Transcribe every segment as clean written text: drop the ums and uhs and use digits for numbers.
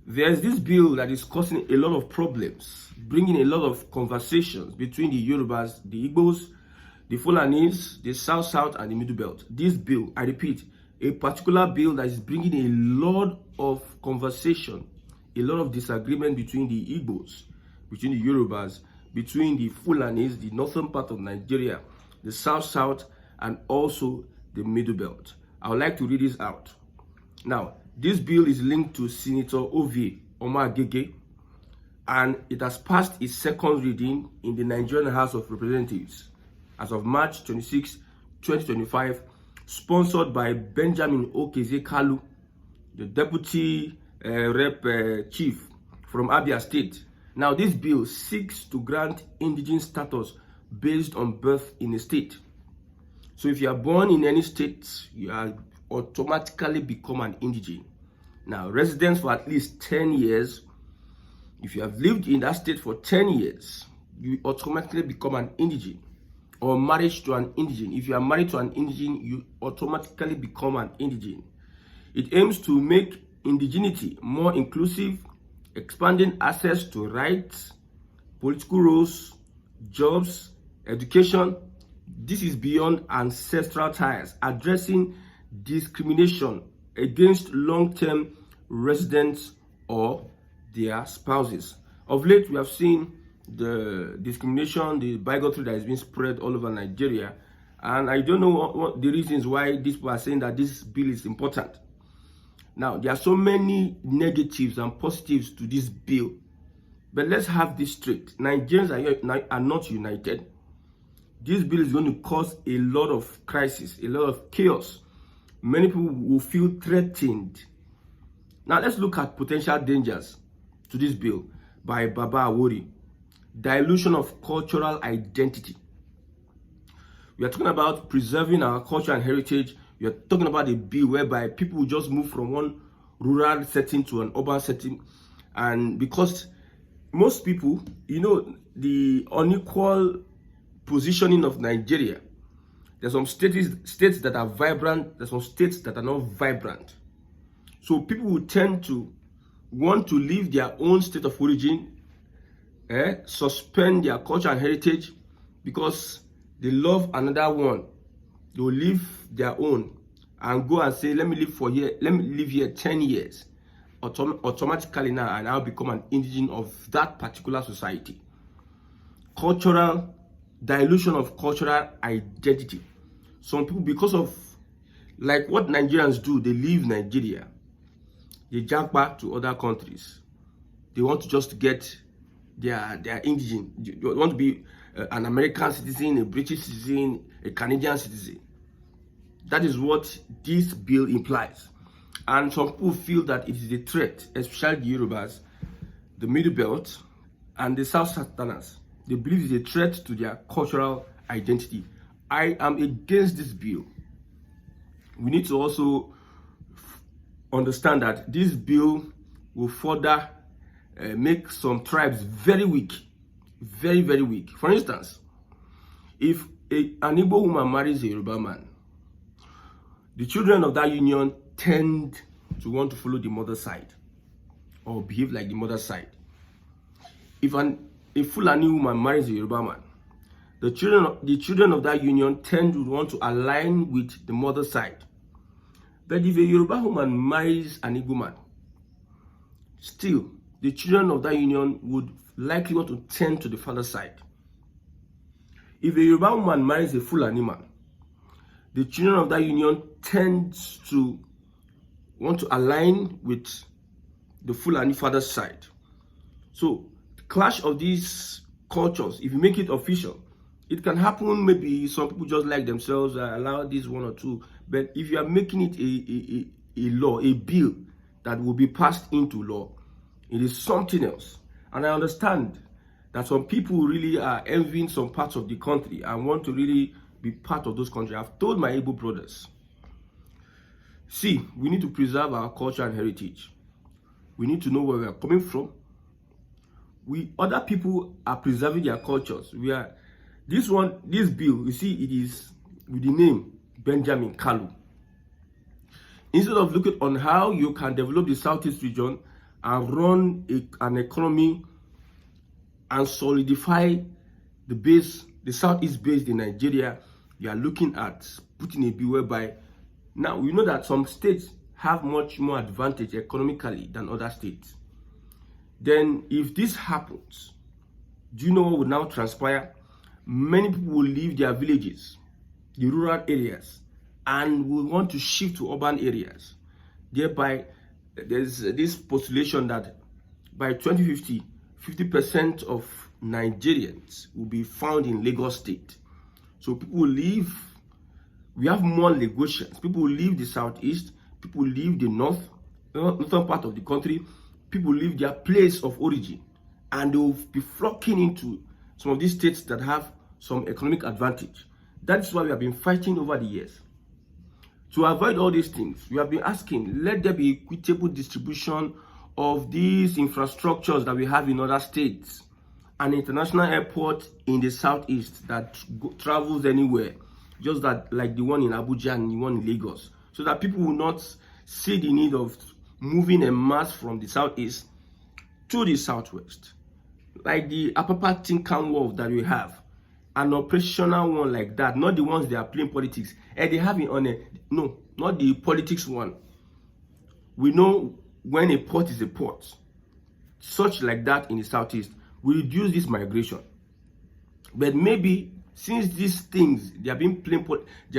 There's this bill that is causing a lot of problems, bringing a lot of conversations between the Yorubas, the Igbos, the Fulanis, the South, and the Middle Belt. This bill, I repeat, a particular bill that is bringing a lot of conversation, a lot of disagreement between the Igbos, between the Yorubas, between the Fulanis, the northern part of Nigeria, the South, and also the Middle Belt. I would like to read this out. Now, this bill is linked to Senator Ovie Omagege, and it has passed its second reading in the Nigerian House of Representatives as of March 26, 2025, sponsored by Benjamin Okeze Kalu, the Deputy Rep Chief from Abia State. Now, this bill seeks to grant indigene status based on birth in a state. So if you are born in any state, you are automatically become an indigene. Now, residents for at least 10 years, if you have lived in that state for 10 years, you automatically become an indigene. Or marriage to an indigene. If you are married to an indigene, you automatically become an indigene. It aims to make indigeneity more inclusive, expanding access to rights, political roles, jobs, education. This is beyond ancestral ties, addressing discrimination against long-term residents or their spouses. Of late, we have seen the discrimination, the bigotry that has been spread all over Nigeria, and I don't know what the reasons why these people are saying that this bill is important. Now, there are so many negatives and positives to this bill, but let's have this straight. Nigerians are not united. This bill is going to cause a lot of crisis, a lot of chaos. Many people will feel threatened. Now, let's look at potential dangers to this bill by Baba Awori. Dilution of cultural identity. We are talking about preserving our culture and heritage. We are talking about a bill whereby people will just move from one rural setting to an urban setting. And because most people, the unequal positioning of Nigeria, there's some states that are vibrant, there's some states that are not vibrant. So people will tend to want to leave their own state of origin, suspend their culture and heritage because they love another one. They will leave their own and go and say, let me live here 10 years. Automatically now, and I'll become an indigene of that particular society. Cultural dilution of cultural identity. Some people, because of like what Nigerians do, they leave Nigeria, they jump back to other countries. They want to just get their indigene. They want to be an American citizen, a British citizen, a Canadian citizen. That is what this bill implies. And some people feel that it is a threat, especially the Yorubas, the Middle Belt, and the Southerners. They believe it's a threat to their cultural identity. I am against this bill. We need to also understand that this bill will further make some tribes very weak, very, very weak. For instance, if an Igbo woman marries a Yoruba man, the children of that union tend to want to follow the mother's side or behave like the mother's side. If a Fulani woman marries a Yoruba man, the children of that union tend to want to align with the mother's side. But if a Yoruba woman marries an Igbo man, still, the children of that union would likely want to tend to the father's side. If a Yoruba woman marries a Fulani man, the children of that union tends to want to align with the Fulani father's side. So, the clash of these cultures, if you make it official, it can happen. Maybe some people just like themselves, allow this one or two. But if you are making it a law, a bill that will be passed into law, it is something else. And I understand that some people really are envying some parts of the country and want to really be part of those countries. I've told my Igbo brothers, see, we need to preserve our culture and heritage. We need to know where we are coming from. Other people are preserving their cultures. This bill, you see, it is with the name Benjamin Kalu. Instead of looking on how you can develop the Southeast region, and run an economy and solidify the base, the southeast base in Nigeria, you are looking at putting a bill whereby now we know that some states have much more advantage economically than other states. Then if this happens, do you know what will now transpire? Many people will leave their villages, the rural areas, and will want to shift to urban areas. Thereby, there's this postulation that by 2050, 50% of Nigerians will be found in Lagos State. So people will leave. We have more Lagosians. People will leave the southeast. People will leave the northern part of the country. People will leave their place of origin, and they will be flocking into some of these states that have some economic advantage. That's why we have been fighting over the years. To avoid all these things, we have been asking, let there be equitable distribution of these infrastructures that we have in other states. An international airport in the southeast that travels anywhere, just that like the one in Abuja and the one in Lagos, so that people will not see the need of moving en masse from the southeast to the southwest. Like the Apapa Tinkan Wolf that we have, an operational one like that, not the ones they are playing politics. And they have it on a, no, not the politics one. We know when a port is a port, such like that in the southeast, we reduce this migration. But maybe since these things, they are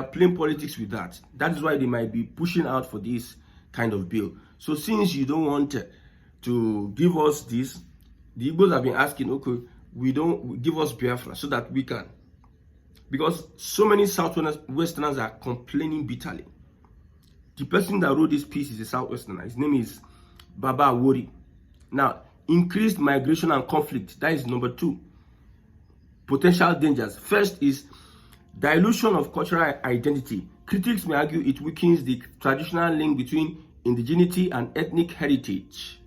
playing politics with that. That is why they might be pushing out for this kind of bill. So since you don't want to give us this, the Igbos have been asking, okay, we don't give us Biafra so that we can. Because so many Southwesterners are complaining bitterly. The person that wrote this piece is a Southwesterner. His name is Baba Awori. Now, increased migration and conflict. That is number 2. Potential dangers. First is dilution of cultural identity. Critics may argue it weakens the traditional link between indigeneity and ethnic heritage,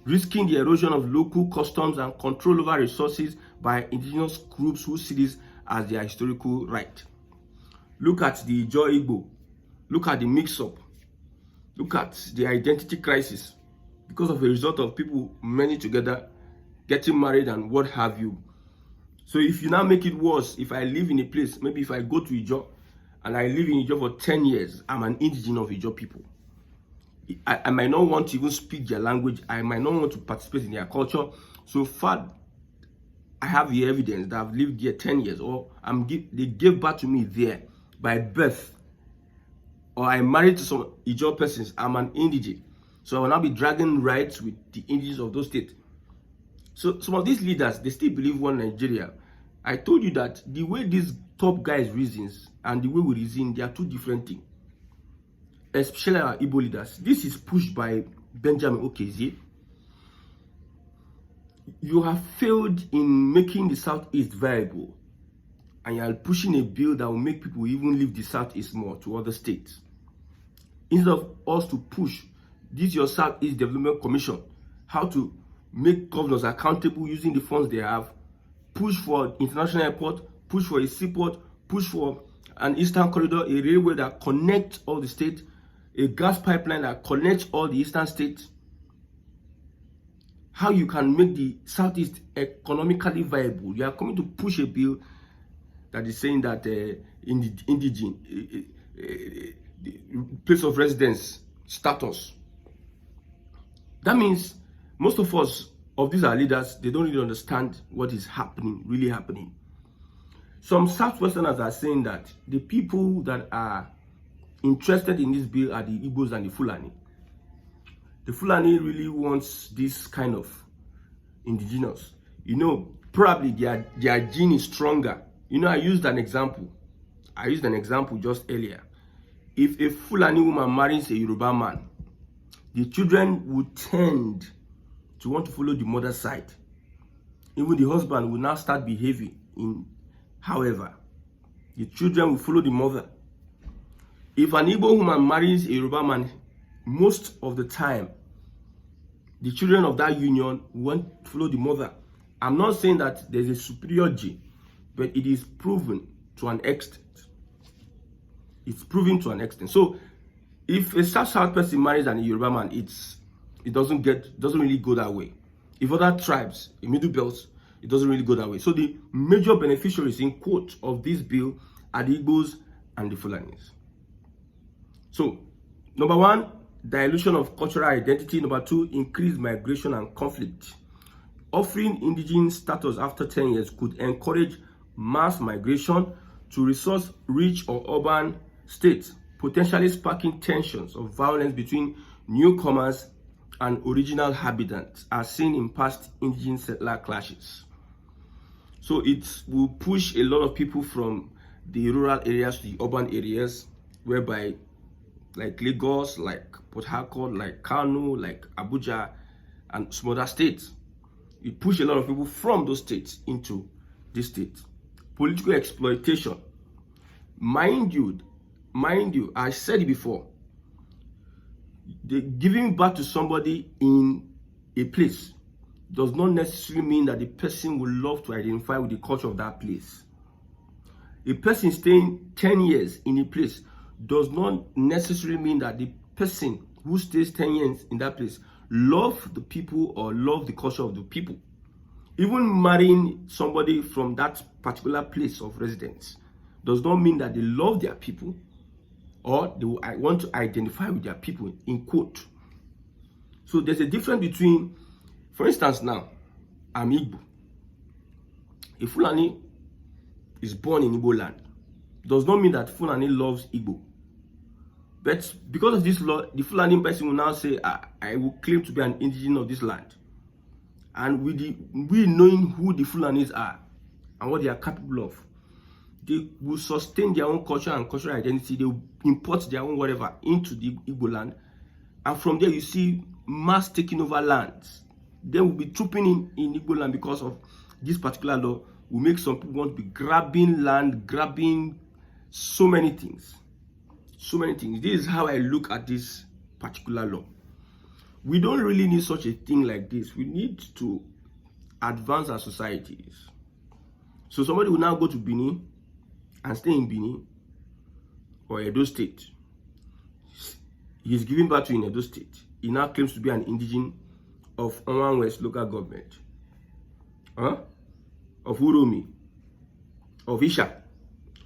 risking the erosion of local customs and control over resources by indigenous groups who see this as their historical right. Look at the Joy Igbo. Look at the mix-up. Look at the identity crisis because of a result of people many together getting married and what have you. So if you now make it worse, if I live in a place, maybe if I go to Ijo and I live in Ijo for 10 years, I'm an indigene of Ijo people. I might not want to even speak their language. I might not want to participate in their culture. So far, I have the evidence that I've lived there 10 years, or they gave birth to me there by birth, or I'm married to some Ijo persons. I'm an indigene. So I will not be dragging rights with the indigenes of those states. So some of these leaders, they still believe one Nigeria. I told you that the way these top guys reasons and the way we reason, they are two different things. Especially our Igbo leaders. This is pushed by Benjamin Okezie. You have failed in making the Southeast viable, and you are pushing a bill that will make people even leave the Southeast more to other states. Instead of us to push this your Southeast Development Commission, how to make governors accountable using the funds they have, push for international airport, push for a seaport, push for an eastern corridor, a railway that connects all the states, a gas pipeline that connects all the eastern states. How you can make the Southeast economically viable. You are coming to push a bill that is saying that indigene, place of residence status. That means most of us, of these are leaders, they don't really understand what is happening, really happening. Some Southwesterners are saying that the people that are interested in this bill are the Igbos and the Fulani. The Fulani really wants this kind of indigenous. You know, probably their gene is stronger. You know, I used an example just earlier. If a Fulani woman marries a Yoruba man, the children would tend to want to follow the mother's side. Even the husband will now start behaving in, however, the children will follow the mother. If an Igbo woman marries a Yoruba man, most of the time, the children of that union won't follow the mother. I'm not saying that there's a superior gene, but it is proven to an extent. It's proven to an extent. So, if a South person marries an Yoruba man, it's it doesn't really go that way. If other tribes in Middle Belt, it doesn't really go that way. So the major beneficiaries in quote of this bill are the Igbos and the Fulanis. So, number one, dilution of cultural identity. Number two, increased migration and conflict. Offering indigene status after 10 years could encourage mass migration to resource-rich or urban states, potentially sparking tensions of violence between newcomers and original habitants, as seen in past indigene settler clashes. So it will push a lot of people from the rural areas to the urban areas, whereby like Lagos, like Port Harcourt, like Kano, like Abuja, and some other states. It pushed a lot of people from those states into this state. Political exploitation. Mind you, I said it before, giving back to somebody in a place does not necessarily mean that the person will love to identify with the culture of that place. A person staying 10 years in a place does not necessarily mean that the person who stays 10 years in that place love the people or love the culture of the people. Even marrying somebody from that particular place of residence does not mean that they love their people or they want to identify with their people, in quote. So there's a difference between, for instance now, I'm Igbo. A Fulani is born in Igbo land. Does not mean that Fulani loves Igbo. But because of this law, the Fulani person will now say, I will claim to be an indigene of this land. And we knowing who the Fulanis are and what they are capable of, they will sustain their own culture and cultural identity. They will import their own whatever into the Igbo land. And from there, you see mass taking over lands. They will be trooping in Igbo land because of this particular law. Will make some people want to be grabbing land, grabbing so many things. So many things. This is how I look at this particular law. We don't really need such a thing like this. We need to advance our societies. So somebody will now go to Benin and stay in Benin or Edo State. He is given birth to in Edo State. He now claims to be an indigene of Oman West local government. Of Uromi, of Isha.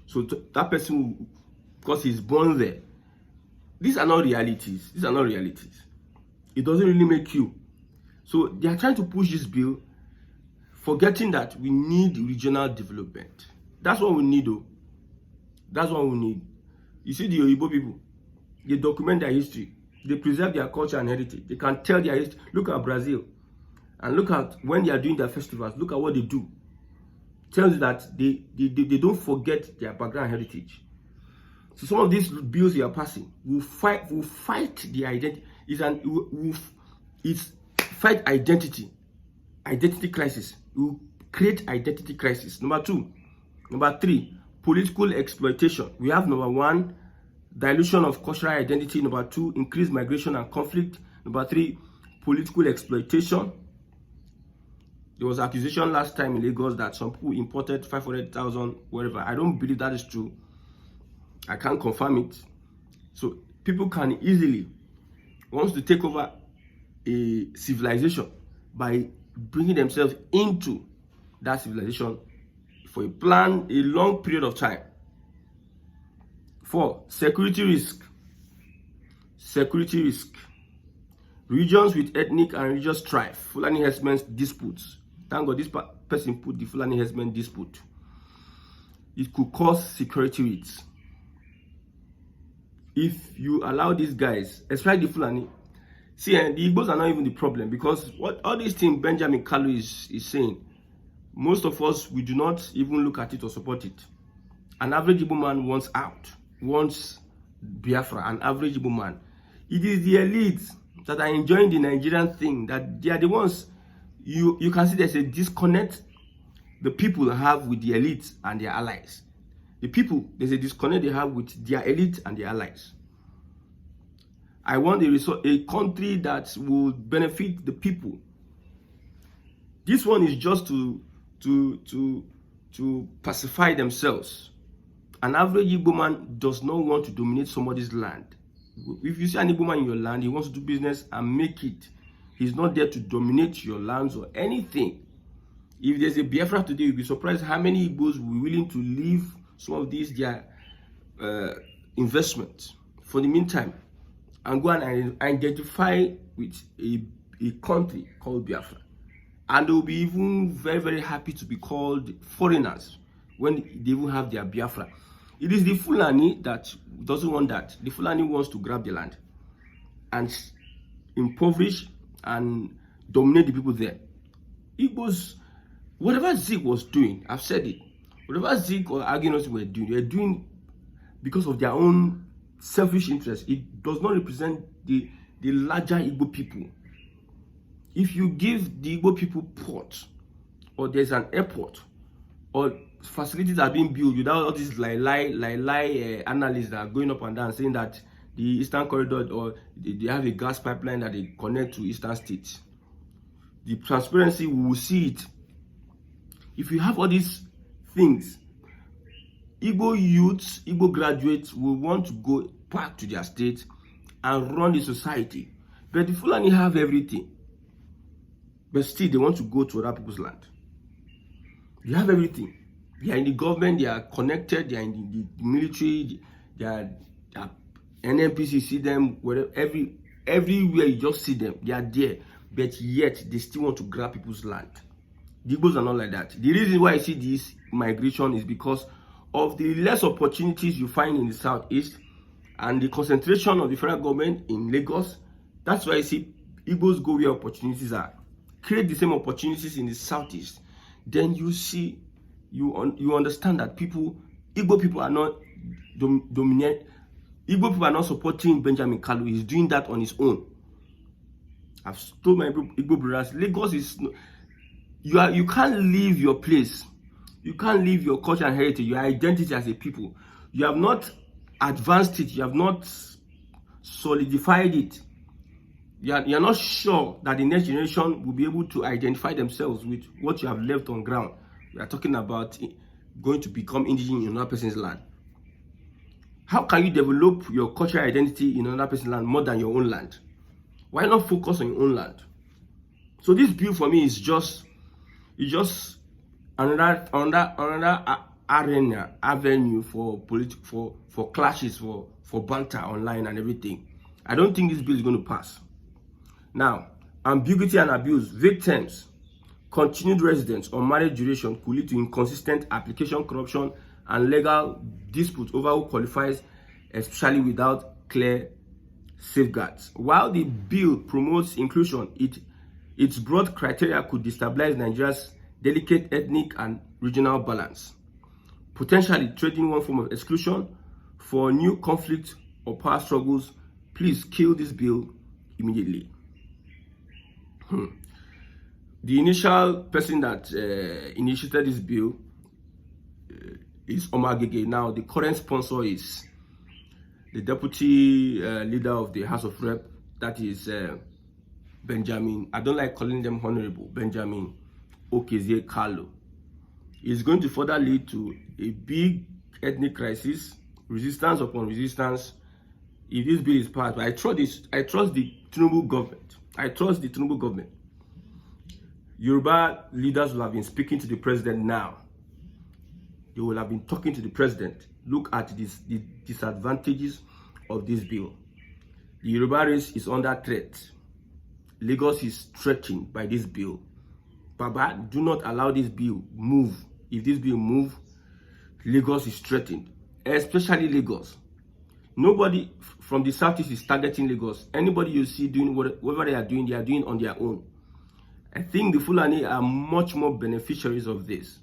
So that person, because he's born there. These are not realities. These are not realities. It doesn't really make you. So they are trying to push this bill, forgetting that we need regional development. That's what we need, though. That's what we need. You see the Yoruba people, they document their history. They preserve their culture and heritage. They can tell their history. Look at Brazil. And look at when they are doing their festivals. Look at what they do. Tells you that they don't forget their background and heritage. So some of these bills you are passing will fight the identity. It's fight identity crisis. It will create identity crisis. Number three, political exploitation. We have number one, dilution of cultural identity. Number two, increased migration and conflict. Number three, political exploitation. There was accusation last time in Lagos that some people imported 500,000 wherever. I don't believe that is true. I can't confirm it. So people can easily want to take over a civilization by bringing themselves into that civilization for a long period of time. 4, security risk. Security risk. Regions with ethnic and religious strife. Fulani herdsmen disputes. Thank God this person put the Fulani herdsmen dispute. It could cause security risks. If you allow these guys, especially the Fulani, see, and the Igbos are not even the problem, because what all these things Benjamin Kalu is saying, most of us, we do not even look at it or support it. An average Igbo man wants out, wants Biafra, an average Igbo man. It is the elites that are enjoying the Nigerian thing, that they are the ones, you can see there's a disconnect the people have with the elites and their allies. The people, there's a disconnect they have with their elite and their allies. I want a country that will benefit the people. This one is just to pacify themselves. An average Igbo man does not want to dominate somebody's land. If you see an Igbo man in your land, he wants to do business and make it. He's not there to dominate your lands or anything. If there's a Biafra today, you'll be surprised how many Igbos will be willing to leave some of these their investments for the meantime and go and identify with a country called Biafra. And they'll be even very, very happy to be called foreigners when they even have their Biafra. It is the Fulani that doesn't want that. The Fulani wants to grab the land and impoverish and dominate the people there. Igbos, whatever Zeke was doing, I've said it, whatever Zeke or Aginos were doing, they're doing because of their own selfish interests. It does not represent the larger Igbo people. If you give the Igbo people port, or there's an airport, or facilities are being built without all these analysts that are going up and down saying that the Eastern Corridor or they have a gas pipeline that they connect to Eastern states, the transparency, we will see it. If you have all these things, Igbo youths, Igbo graduates will want to go back to their state and run the society. But the Fulani have everything. But still, they want to go to other people's land. They have everything. They are in the government, they are connected, they are in the military, they are NNPC, see them, wherever, everywhere you just see them, they are there. But yet, they still want to grab people's land. The Igbos are not like that. The reason why I see this migration is because of the less opportunities you find in the southeast and the concentration of the federal government in Lagos. That's why I see Igbos go where opportunities are. Create the same opportunities in the southeast. Then you see, you understand that Igbo people are not dominant. Igbo people are not supporting Benjamin Kalu. He's doing that on his own. I've told my Igbo brothers, Lagos is you can't leave your place. You can't leave your culture and heritage, your identity as a people. You have not advanced it. You have not solidified it. You're not sure that the next generation will be able to identify themselves with what you have left on ground. We are talking about going to become indigene in another person's land. How can you develop your cultural identity in another person's land more than your own land? Why not focus on your own land? So this bill for me is just another avenue for clashes, for banter online and everything. I don't think this bill is going to pass. Now, ambiguity and abuse, victims, continued residence or marriage duration could lead to inconsistent application, corruption, and legal disputes over who qualifies, especially without clear safeguards. While the bill promotes inclusion, its broad criteria could destabilize Nigeria's delicate ethnic and regional balance, potentially trading one form of exclusion for new conflict or power struggles. Please kill this bill immediately. The initial person that initiated this bill is Omar Gege. Now, the current sponsor is the deputy leader of the House of Rep, that is Benjamin. I don't like calling them honorable. Benjamin Okezie Kalu. It's going to further lead to a big ethnic crisis, resistance upon resistance, if this bill is passed. But I trust the Tinubu government. I trust the Tinubu government. Yoruba leaders will have been speaking to the president now. They will have been talking to the president. Look at the disadvantages of this bill. The Yoruba race is under threat. Lagos is threatened by this bill. Baba, do not allow this bill move. If this bill move, Lagos is threatened, especially Lagos. Nobody from the southeast is targeting Lagos. Anybody you see doing whatever they are doing on their own. I think the Fulani are much more beneficiaries of this.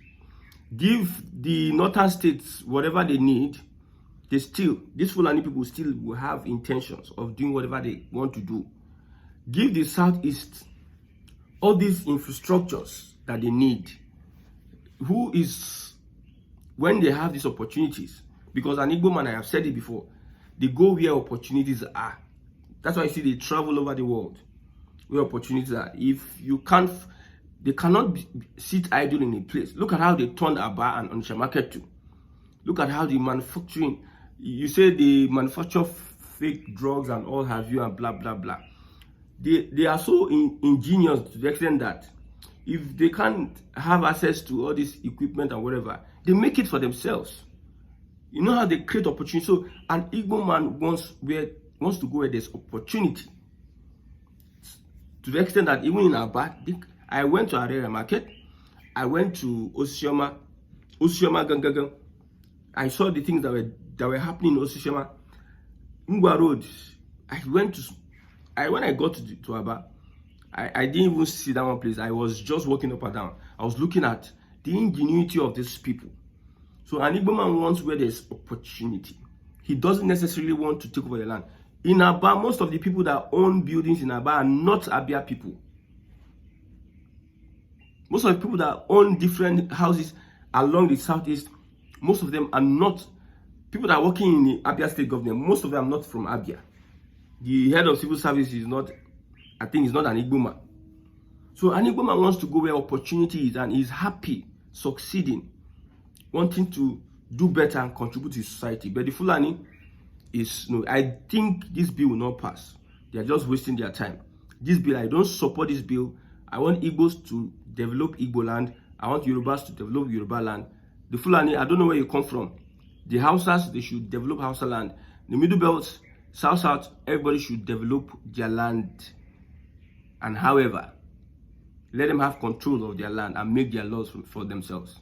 Give the northern states whatever they need. These Fulani people still will have intentions of doing whatever they want to do. Give the southeast all these infrastructures that they need. When they have these opportunities, because an Igbo man, I have said it before, they go where opportunities are. That's why I see they travel over the world where opportunities are. If you can't, they cannot sit idle in a place. Look at how they turned Aba and Onitsha market to. Look at how the manufacturing, you say they manufacture fake drugs and all have you and blah, blah, blah. they are so ingenious to the extent that if they can't have access to all this equipment and whatever, they make it for themselves. You know how they create opportunity. So an Igbo man wants to go where there's opportunity. To the extent that even in Aba, I went to Arera Market, I went to Oshioma Gangagang. I saw the things that were happening in Oshioma. Ngwa Road. When I got to Aba, I didn't even see that one place. I was just walking up and down. I was looking at the ingenuity of these people. So an Igbo man wants where there's opportunity. He doesn't necessarily want to take over the land. In Aba, most of the people that own buildings in Aba are not Abia people. Most of the people that own different houses along the southeast, most of them are not people that are working in the Abia state government. Most of them are not from Abia. The head of civil service is not, I think, is not an Igbo man. So an Igbo man wants to go where opportunity is and is happy, succeeding, wanting to do better and contribute to society. But the Fulani is, no, I think this bill will not pass. They are just wasting their time. This bill, I don't support this bill. I want Igbos to develop Igbo land. I want Yorubas to develop Yoruba land. The Fulani, I don't know where you come from. The Hausas, they should develop Hausa land. The Middle Belt, South, everybody should develop their land. And however, let them have control of their land and make their laws for themselves.